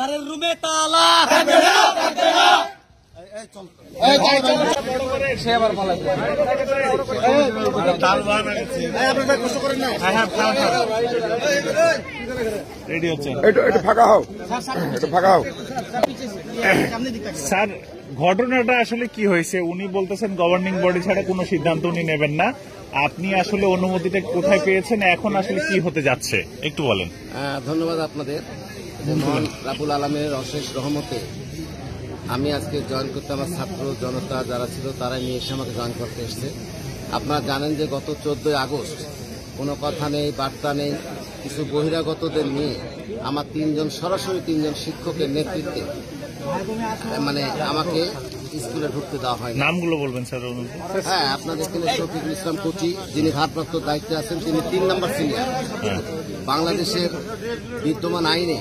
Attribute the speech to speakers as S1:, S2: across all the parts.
S1: স্যারের রুমে তালা
S2: রেডি হচ্ছেন
S3: একটু ফাঁকা হও, একটু ফাঁকা হও।
S2: স্যার, ঘটনাটা আসলে কি হয়েছে? উনি বলতেছেন গভর্নিং বডি ছাড়া কোনো সিদ্ধান্ত উনি নেবেন না। আপনি আসলে অনুমতিটা কোথায় পেয়েছেন, এখন আসলে কি হতে যাচ্ছে একটু বলেন।
S4: ধন্যবাদ আপনাদের। মহান রাব্বুল আলামিনের অশেষ রহমতে আমি আজকে জয়েন করতে, আমার ছাত্র জনতা যারা ছিল তারা নিয়ে এসে আমাকে জয়েন করতে এসছে। আপনারা জানেন যে গত 14 আগস্ট কোনো কথা নেই, বার্তা নেই, কিছু বহিরাগতদের নিয়ে আমার সরাসরি তিনজন শিক্ষকের নেতৃত্বে মানে আমাকে স্কুলে ঢুকতে দেওয়া হয়।
S2: নামগুলো বলবেন স্যার।
S4: হ্যাঁ, আপনাদের এখানে শফিকুল ইসলাম কোচি, যিনি ভারপ্রাপ্ত দায়িত্বে আছেন, তিনি 3 নম্বর সিনিয়র। বাংলাদেশের বিদ্যমান আইনে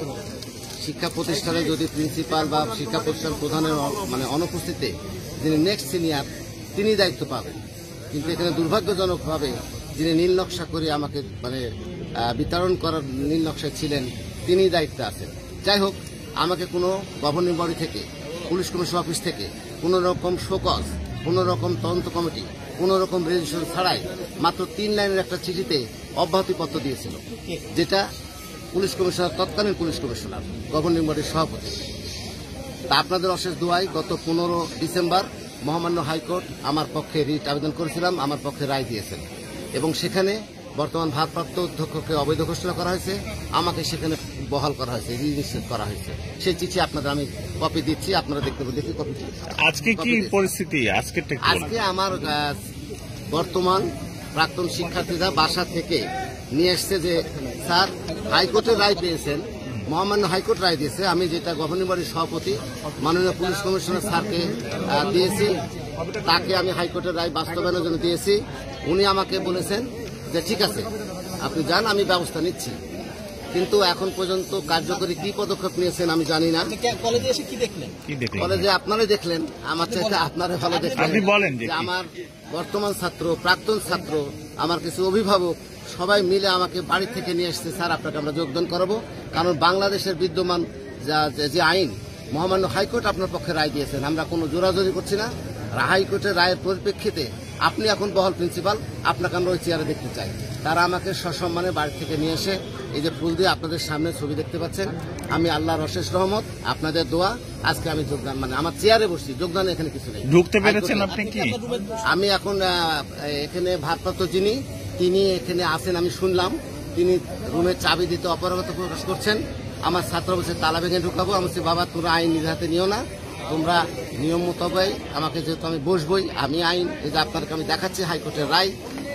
S4: শিক্ষা প্রতিষ্ঠানে যদি প্রিন্সিপাল বা শিক্ষা প্রতিষ্ঠান প্রধানের মানে অনুপস্থিতিতে যিনি নেক্সট সিনিয়র তিনি দায়িত্ব পাবেন, কিন্তু এখানে দুর্ভাগ্যজনকভাবে যিনি নীল নকশা করে আমাকে মানে বিতরণ করার নীল নকশায় ছিলেন তিনি দায়িত্বে আছেন। যাই হোক, আমাকে কোনো গভর্নিং বডি থেকে, পুলিশ কমিশন অফিস থেকে কোনো রকম শোকজ, কোনো রকম তদন্ত কমিটি, কোনো রকম রেজিস্ট্রেশন ছাড়াই মাত্র 3 লাইনের একটা চিঠিতে অব্যাহতিপত্র দিয়েছিল, যেটা পুলিশ কমিশনার, তৎকালীন পুলিশ কমিশনার, গভর্নিং বডির সভাপতি। তা আপনাদের অশেষ দোয়ায় গত 15 ডিসেম্বর মহামান্য হাইকোর্ট আমার পক্ষে রিট আবেদন করেছিলাম, আমার পক্ষে রায় দিয়েছেন এবং সেখানে বর্তমান ভারপ্রাপ্ত অধ্যক্ষকে অবৈধ ঘোষণা করা হয়েছে, আমাকে সেখানে বহাল করা হয়েছে, রিনিশ্চিত করা হয়েছে। সেই চিঠি আপনাদের আমি কপি দিচ্ছি, আপনারা দেখতে দেখি কপি।
S2: আজকে কি পরিস্থিতি? আজকে
S4: আমার বর্তমান প্রাক্তন শিক্ষার্থীরা বাসা থেকে নিয়ে এসছে যে স্যার হাইকোর্টের রায় পেয়েছেন, মহামান্য হাইকোর্ট রায় দিয়েছে। আমি যেটা গভর্নিং বডির সভাপতি মাননীয় পুলিশ কমিশনার স্যারকে দিয়েছি, তাকে আমি হাইকোর্টের রায় বাস্তবায়নের জন্য দিয়েছি। উনি আমাকে বলেছেন যে ঠিক আছে আপনি যান, আমি ব্যবস্থা নিচ্ছি। কিন্তু এখন পর্যন্ত কার্যকরী কি পদক্ষেপ নিয়েছেন আমি জানি না।
S1: কলেজে এসে কি দেখলেন?
S4: কলেজে আপনারাই দেখলেন, আমার চাইতে আপনারা ভালো দেখলেন।
S2: আপনি বলেন যে
S4: আমার বর্তমান ছাত্র, প্রাক্তন ছাত্র, আমার কিছু অভিভাবক সবাই মিলে আমাকে বাড়ি থেকে নিয়ে এসছে, স্যার আপনাকে আমরা যোগদান করাবো, কারণ বাংলাদেশের বিদ্যমান যে আইন, মহামান্য হাইকোর্ট আপনার পক্ষে রায় দিয়েছেন, আমরা কোনো জোরাজোরি করছি না। হাইকোর্টের রায়ের পরিপ্রেক্ষিতে আপনি এখন বহাল প্রিন্সিপাল, আপনাকে আমরা ওই চেয়ারে দেখতে চাই। তারা আমাকে সসম্মানে বাড়ি থেকে নিয়ে এসে এই যে ফুল দিয়ে আপনাদের সামনে ছবি দেখতে পাচ্ছেন, আমি আল্লাহর অশেষ রহমত, আপনাদের দোয়া, আজকে আমি যোগদান মানে আমার চেয়ারে বসছি, যোগদান এখানে কিছু নেই।
S2: ঢুকতে পেরেছেন আপনি কি?
S4: আমি এখন এখানে ভারপ্রাপ্ত যিনি তিনি এখানে আছেন, আমি শুনলাম তিনি রুমের চাবি দিতে অপারগতা প্রকাশ করছেন। আমার ছাত্র বলছে তালা ভেঙে ঢুকাবো। আমি বলছি বাবা তোমরা আইন নিজের হাতে নিও না, তোমরা নিয়ম মোতাবেক আমাকে যেহেতু আমি বসবই, আমি আইন এই যে আপনাকে আমি দেখাচ্ছি হাইকোর্টের রায়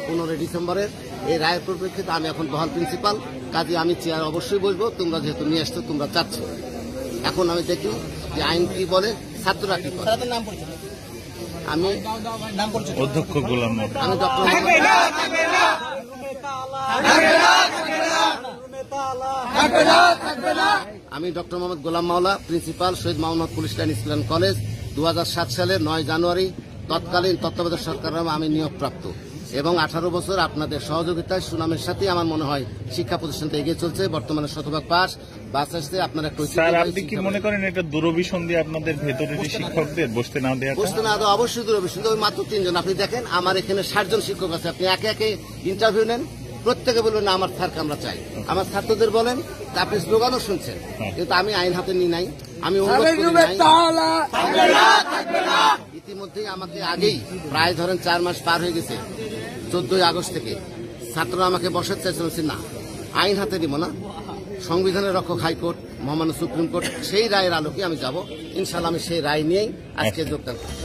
S4: 15 ডিসেম্বরের, এই রায়ের পরিপ্রেক্ষিতে আমি এখন বহাল প্রিন্সিপাল, কাজে আমি চেয়ার অবশ্যই বসবো। তোমরা যেহেতু নিয়ে আসছো, তোমরা চাচ্ছ, এখন আমি দেখি যে আইন কি বলে, ছাত্ররা কি বলে। আমি
S2: অধ্যক্ষ গোলাম,
S4: আমি doctor Mohammad Golam Maula, principal Shahid Mohammad police line school and college, 2007 সালের 9 জানুয়ারি তৎকালীন তত্ত্বাবধায়ক সরকারের আমি নিয়োগপ্রাপ্ত এবং 18 বছর আপনাদের সহযোগিতায় সুনামের সাথে আমার মনে হয় শিক্ষা প্রতিষ্ঠানটা এগিয়ে চলছে। বর্তমানে শতভাগ পাস বাস আসছে। আপনার একটা
S2: স্যার, আপনি কি মনে করেন এটা দুরভিসন্ধি আপনাদের ভেতরের শিক্ষকদের বসতে না দেওয়া?
S4: অবশ্যই দুরভিসন্ধি। ওই মাত্র 3 জন। আপনি দেখেন আমার এখানে 60 জন শিক্ষক আছে, আপনি একে একে ইন্টারভিউ নেন, প্রত্যেকে বলবেন না আমার স্যারকে আমরা চাই। আমার ছাত্রদের বলেন, আপনি স্লোগানও শুনছেন, কিন্তু আমি আইন হাতে নিই নাই, আমি ইতিমধ্যেই আমাকে আগেই প্রায় ধরেন 4 মাস পার হয়ে গেছে, 14 আগস্ট থেকে ছাত্ররা আমাকে বসাতে চাইছিল না, আইন হাতে নিব না, সংবিধানের রক্ষক হাইকোর্ট, মহামান্য সুপ্রিম কোর্ট সেই রায়ের আলোকে আমি যাব। ইনশাল্লাহ আমি সেই রায় নিয়েই আজকে যোগদান করব।